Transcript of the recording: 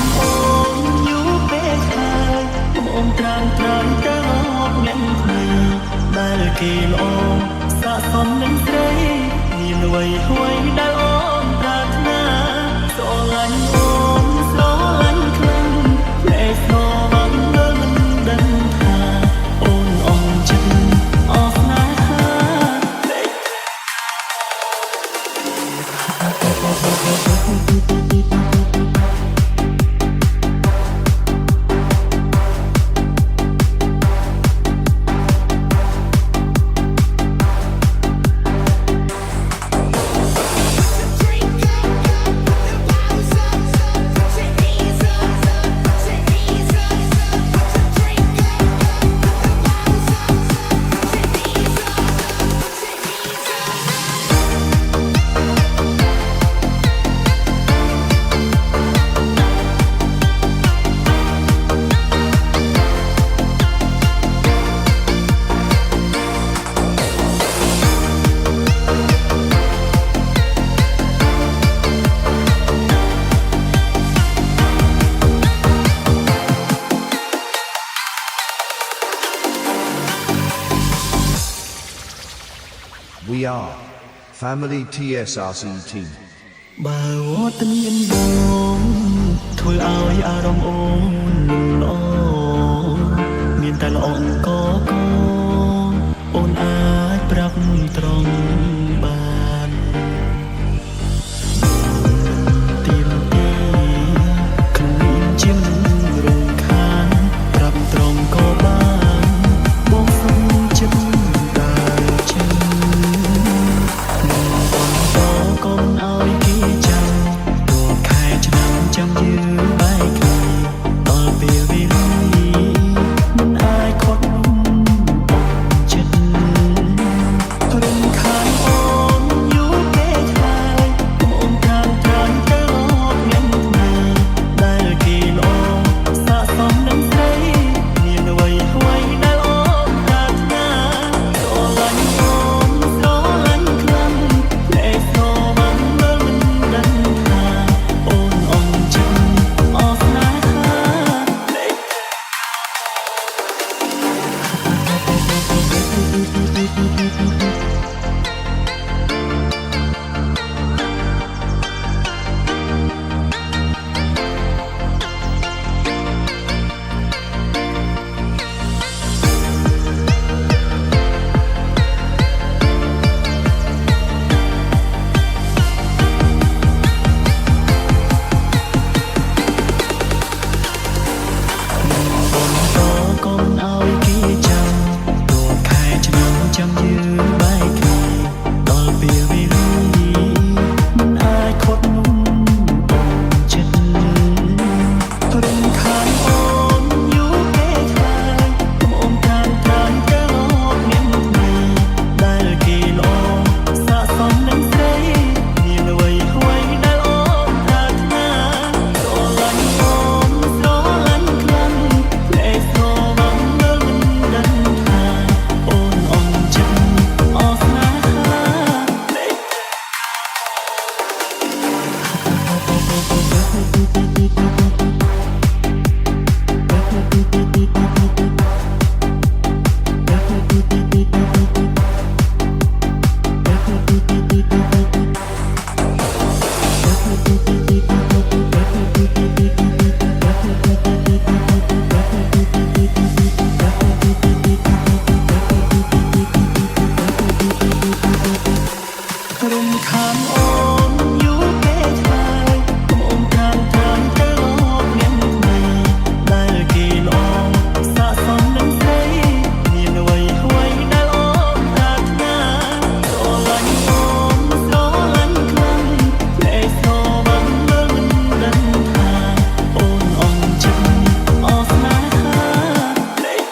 មអូនយូរពេលហើយអូនត្រាំត្រាំទៅអត់មានថ្មីដែលគេល្អស័ក្តិសមនឹងស្រីមានអ្វីអ្វីដែលអូនប្រាថ្នាស្រឡាញ់អូនស្រឡាញ់ខ្លាំងភ្នែកស្នូបាំងមើលមិនដឹងថាអូនអងចិត្តអស់ស្នេហា We are Family TSRC team បើវត្តមានបងធ្វើឲ្យអារម្មណ៍អូនល្អមានតែល្អអង្គកអូនអាចប្រាប់ត្រង់បានទីមទីខ្លួនជាងរំខានប្រាប់ត្រង់ក៏បានបងសុំចិត្តដើរចេញ កុំឲ្យគេចាំរាល់ខែឆ្នាំចាំយឺនបែកគ្នាដល់ពេលវេលាមិនអាចខត់អូនចិត្តរំខានអូនយូរពេលហើយអូនតាមត្រាំទៅអត់មានថ្មីដែលគេល្អស័ក្តិសមនឹងស្រីមានអ្វីអ្វីដែលអូនប្រាថ្នាស្រឡាញ់អូនស្រឡាញ់ខ្លាំងភ្នែកស្នូបាំងមើលមិនដឹងថាអូនអងចិត្តអស់ស្នេហាភ្នែក កុំឲ្យគេចាំរាល់ខែឆ្នាំចាំយឺនបែកគ្នាដល់ពេលវេលាមិនអាចខត់នំអូនចិត្តរំខានអូនយូរពេលហើយអូនតាមត្រាំទៅអត់មានថ្មីដែលគេល្អស័ក្តិសមនឹងស្រីមានអ្វីអ្វីដែលអូនប្រាថ្នាស្រឡាញ់អូនស្រឡាញ់ខ្លាំងភ្នែកស្នូបាំងមើលមិនដឹងថាអូនអងចិត្តអស់ស្នេហាភ្នែករំខានអូនយូរពេលហើយអូនតាមត្រាំទៅអត់មានថ្មីដែលគេល្អស័ក្តិសមនឹងស្រីមានអ្វីអ្វីដែលអូនប្រាថ្នាស្រឡាញ់អូនស្រឡាញ់ខ្លាំងភ្នែកស្នូបាំងមើលមិនដឹងថាអូនអងចិត្តអស់ស្នេហាភ្នែក